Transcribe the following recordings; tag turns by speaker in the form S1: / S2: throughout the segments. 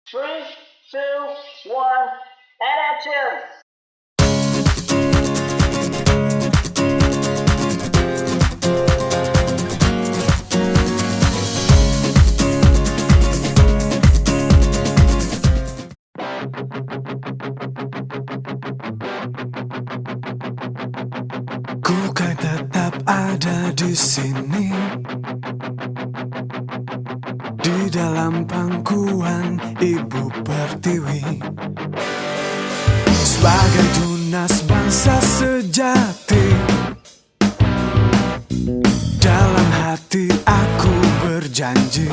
S1: Three, two, one, and action!
S2: Ku kan tetap ada di sini, di dalam pangkuan Ibu Pertiwi, sebagai tunas bangsa sejati. Dalam hati aku berjanji,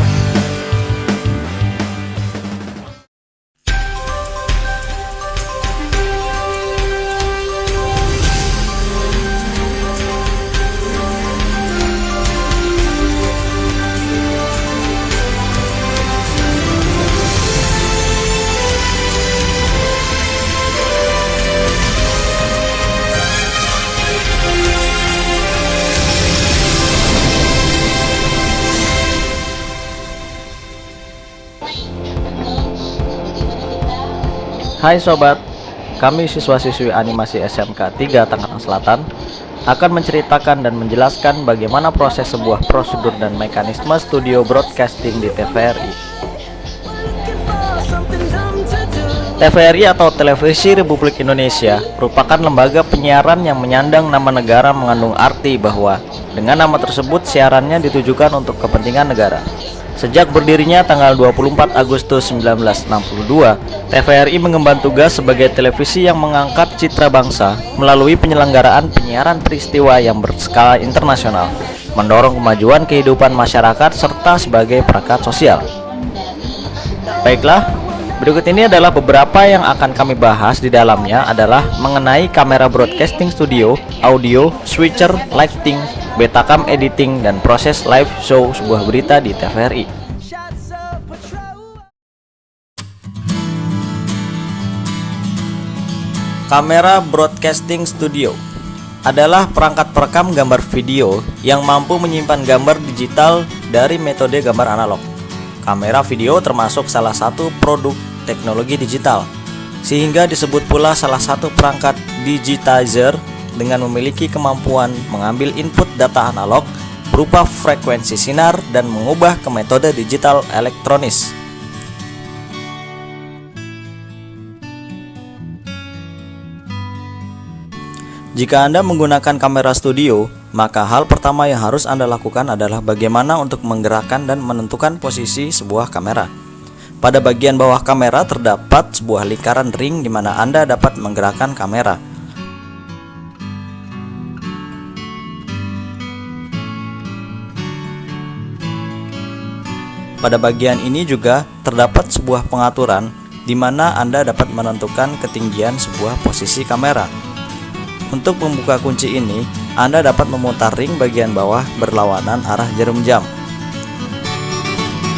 S3: Hai sobat, kami siswa-siswi animasi SMK 3 Tangerang Selatan akan menceritakan dan menjelaskan bagaimana proses sebuah prosedur dan mekanisme studio broadcasting di TVRI. TVRI atau Televisi Republik Indonesia merupakan lembaga penyiaran yang menyandang nama negara, mengandung arti bahwa dengan nama tersebut siarannya ditujukan untuk kepentingan negara. Sejak berdirinya tanggal 24 Agustus 1962, TVRI mengemban tugas sebagai televisi yang mengangkat citra bangsa melalui penyelenggaraan penyiaran peristiwa yang berskala internasional, mendorong kemajuan kehidupan masyarakat serta sebagai perangkat sosial. Baiklah, berikut ini adalah beberapa yang akan kami bahas. Di dalamnya adalah mengenai kamera broadcasting studio, audio, switcher, lighting, betacam editing, dan proses live show sebuah berita di TVRI. Kamera broadcasting studio adalah perangkat perekam gambar video yang mampu menyimpan gambar digital dari metode gambar analog. Kamera video termasuk salah satu produk teknologi digital, sehingga disebut pula salah satu perangkat digitizer dengan memiliki kemampuan mengambil input data analog berupa frekuensi sinar dan mengubah ke metode digital elektronis. Jika Anda menggunakan kamera studio, maka hal pertama yang harus Anda lakukan adalah bagaimana untuk menggerakkan dan menentukan posisi sebuah kamera. Pada bagian bawah kamera terdapat sebuah lingkaran ring di mana Anda dapat menggerakkan kamera. Pada bagian ini juga terdapat sebuah pengaturan di mana Anda dapat menentukan ketinggian sebuah posisi kamera. Untuk membuka kunci ini, Anda dapat memutar ring bagian bawah berlawanan arah jarum jam.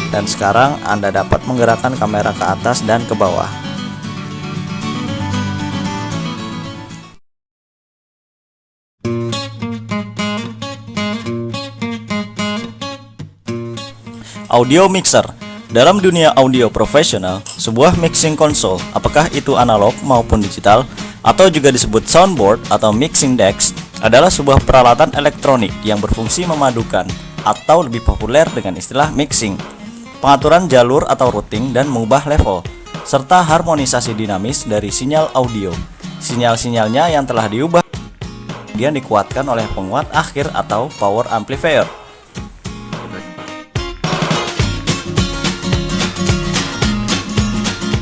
S3: Dan sekarang Anda dapat menggerakkan kamera ke atas dan ke bawah. Audio mixer. Dalam dunia audio profesional, sebuah mixing console, apakah itu analog maupun digital, atau juga disebut soundboard atau mixing decks, adalah sebuah peralatan elektronik yang berfungsi memadukan atau lebih populer dengan istilah mixing, pengaturan jalur atau routing dan mengubah level, serta harmonisasi dinamis dari sinyal audio. Sinyal-sinyalnya yang telah diubah kemudian dikuatkan oleh penguat akhir atau power amplifier.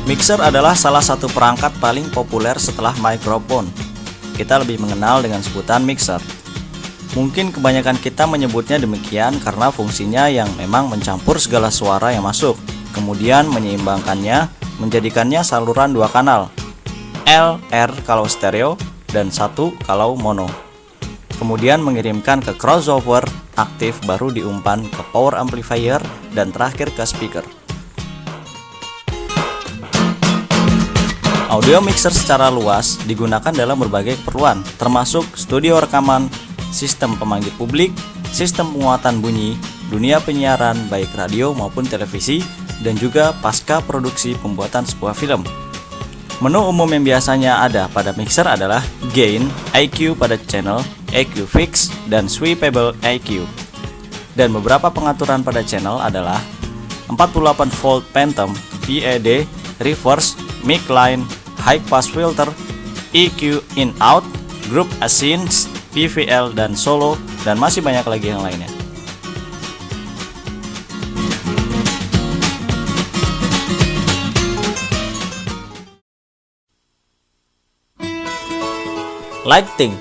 S3: Mixer adalah salah satu perangkat paling populer setelah mikrofon. Kita lebih mengenal dengan sebutan mixer. Mungkin kebanyakan kita menyebutnya demikian karena fungsinya yang memang mencampur segala suara yang masuk, kemudian menyeimbangkannya, menjadikannya saluran dua kanal, L, R kalau stereo, dan 1 kalau mono. Kemudian mengirimkan ke crossover aktif, baru diumpan ke power amplifier, dan terakhir ke speaker. Audio mixer secara luas digunakan dalam berbagai keperluan, termasuk studio rekaman, sistem pemanggil publik, sistem penguatan bunyi, dunia penyiaran baik radio maupun televisi, dan juga pasca produksi pembuatan sebuah film. Menu umum yang biasanya ada pada mixer adalah gain, EQ pada channel, EQ fix, dan sweepable EQ. Dan beberapa pengaturan pada channel adalah 48 volt phantom, PAD, reverse, mic line, high pass filter, EQ in out, group async, PVL, dan solo, dan masih banyak lagi yang lainnya. Lighting.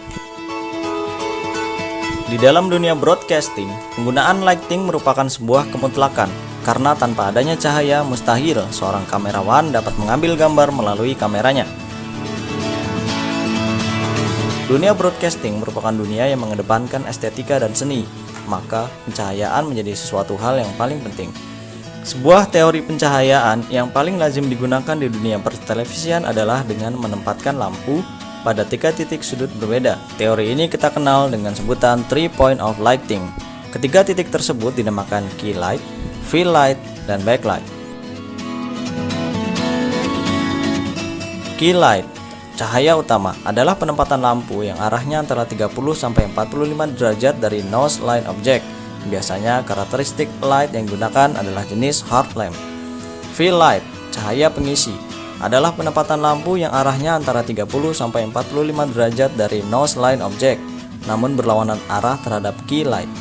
S3: Di dalam dunia broadcasting, penggunaan lighting merupakan sebuah kemutlakan, karena tanpa adanya cahaya mustahil seorang kamerawan dapat mengambil gambar melalui kameranya. Dunia broadcasting merupakan dunia yang mengedepankan estetika dan seni, maka pencahayaan menjadi sesuatu hal yang paling penting. Sebuah teori pencahayaan yang paling lazim digunakan di dunia pertelevisian adalah dengan menempatkan lampu pada 3 titik sudut berbeda. Teori ini kita kenal dengan sebutan 3 point of lighting. Ketiga titik tersebut dinamakan key light, fill light, dan backlight. Key light, cahaya utama, adalah penempatan lampu yang arahnya antara 30-45 derajat dari nose line object. Biasanya karakteristik light yang digunakan adalah jenis hard lamp. Fill light, cahaya pengisi, adalah penempatan lampu yang arahnya antara 30-45 derajat dari nose line object, namun berlawanan arah terhadap key light.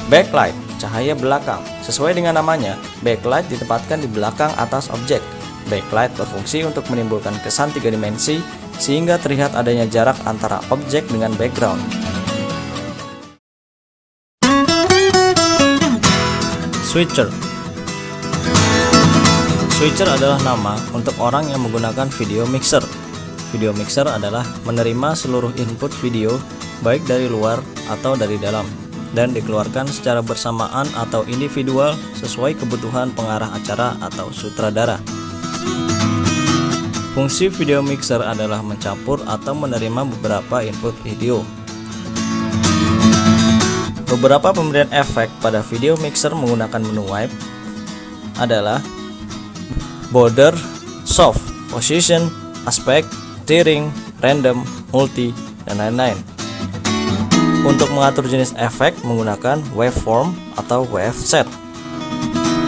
S3: Backlight, cahaya belakang. Sesuai dengan namanya, backlight ditempatkan di belakang atas objek. Backlight berfungsi untuk menimbulkan kesan 3 dimensi sehingga terlihat adanya jarak antara objek dengan background. Switcher. Switcher adalah nama untuk orang yang menggunakan video mixer. Video mixer adalah menerima seluruh input video baik dari luar atau dari dalam, dan dikeluarkan secara bersamaan atau individual sesuai kebutuhan pengarah acara atau sutradara. Fungsi video mixer adalah mencampur atau menerima beberapa input video. Beberapa pemberian efek pada video mixer menggunakan menu wipe adalah border, soft, position, aspect, tearing, random, multi, dan lain-lain. Untuk mengatur jenis efek menggunakan waveform atau waveset.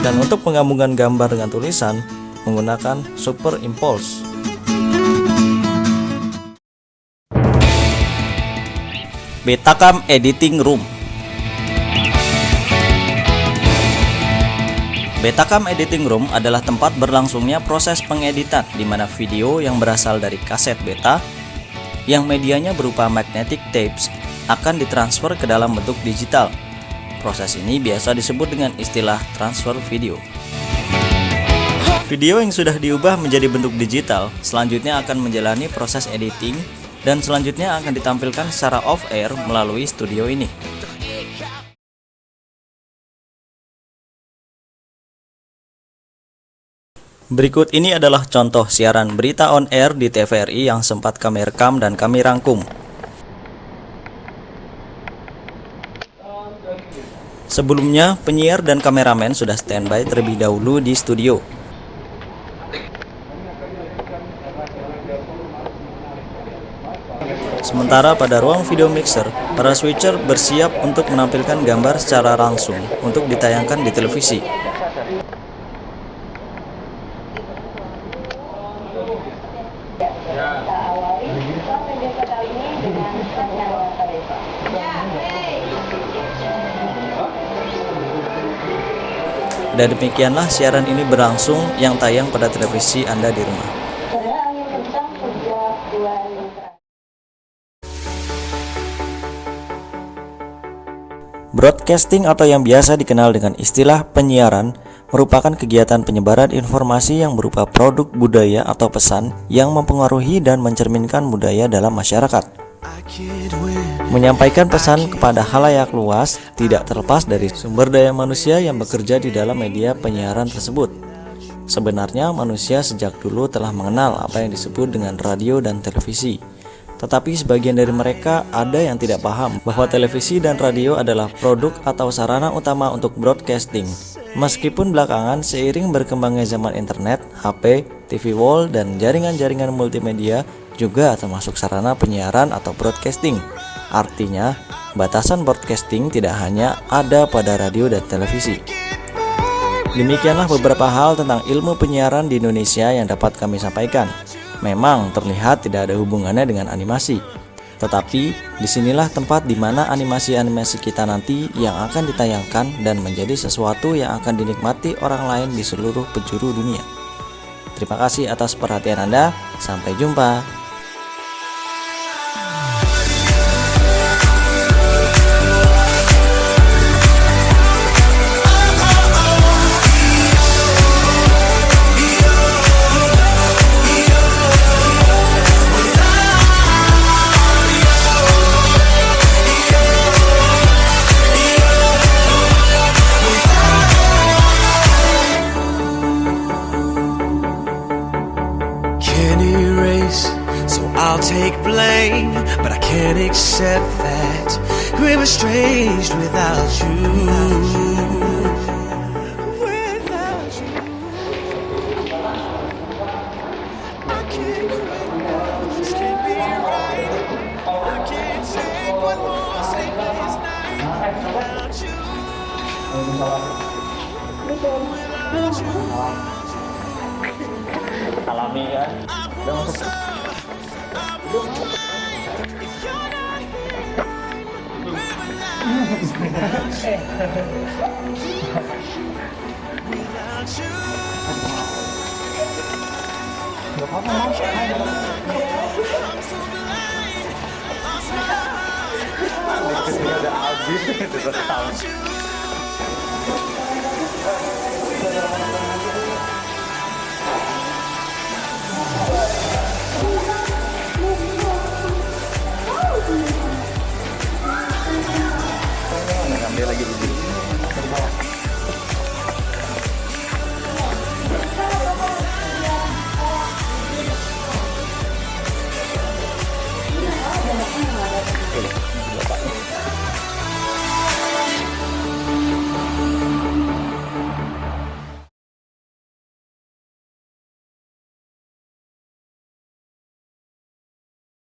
S3: Dan untuk penggabungan gambar dengan tulisan menggunakan superimpulse. Betacam Editing Room. Betacam Editing Room adalah tempat berlangsungnya proses pengeditan di mana video yang berasal dari kaset beta yang medianya berupa magnetic tapes akan ditransfer ke dalam bentuk digital. Proses ini biasa disebut dengan istilah transfer video. Video yang sudah diubah menjadi bentuk digital selanjutnya akan menjalani proses editing dan selanjutnya akan ditampilkan secara off-air melalui studio ini. Berikut ini adalah contoh siaran berita on air di TVRI yang sempat kami rekam dan kami rangkum. Sebelumnya, penyiar dan kameramen sudah standby terlebih dahulu di studio. Sementara pada ruang video mixer, para switcher bersiap untuk menampilkan gambar secara langsung untuk ditayangkan di televisi. Dan demikianlah siaran ini berlangsung yang tayang pada televisi Anda di rumah. Broadcasting atau yang biasa dikenal dengan istilah penyiaran merupakan kegiatan penyebaran informasi yang berupa produk budaya atau pesan yang mempengaruhi dan mencerminkan budaya dalam masyarakat. Menyampaikan pesan kepada khalayak luas tidak terlepas dari sumber daya manusia yang bekerja di dalam media penyiaran tersebut. Sebenarnya manusia sejak dulu telah mengenal apa yang disebut dengan radio dan televisi. Tetapi sebagian dari mereka ada yang tidak paham bahwa televisi dan radio adalah produk atau sarana utama untuk broadcasting. Meskipun belakangan seiring berkembangnya zaman internet, HP, TV wall, dan jaringan-jaringan multimedia juga termasuk sarana penyiaran atau broadcasting. Artinya, batasan broadcasting tidak hanya ada pada radio dan televisi. Demikianlah beberapa hal tentang ilmu penyiaran di Indonesia yang dapat kami sampaikan. Memang terlihat tidak ada hubungannya dengan animasi, tetapi disinilah tempat di mana animasi-animasi kita nanti yang akan ditayangkan dan menjadi sesuatu yang akan dinikmati orang lain di seluruh penjuru dunia. Terima kasih atas perhatian Anda, sampai jumpa.
S2: Can't erase, so I'll take blame, but I can't accept that we're estranged without you. Without you, I can't cry, this can't be right. I can't take one more sleepless night without you. Without you.
S1: Alami kan? Udah masuk. Gak apa-apa mas. Udah habis.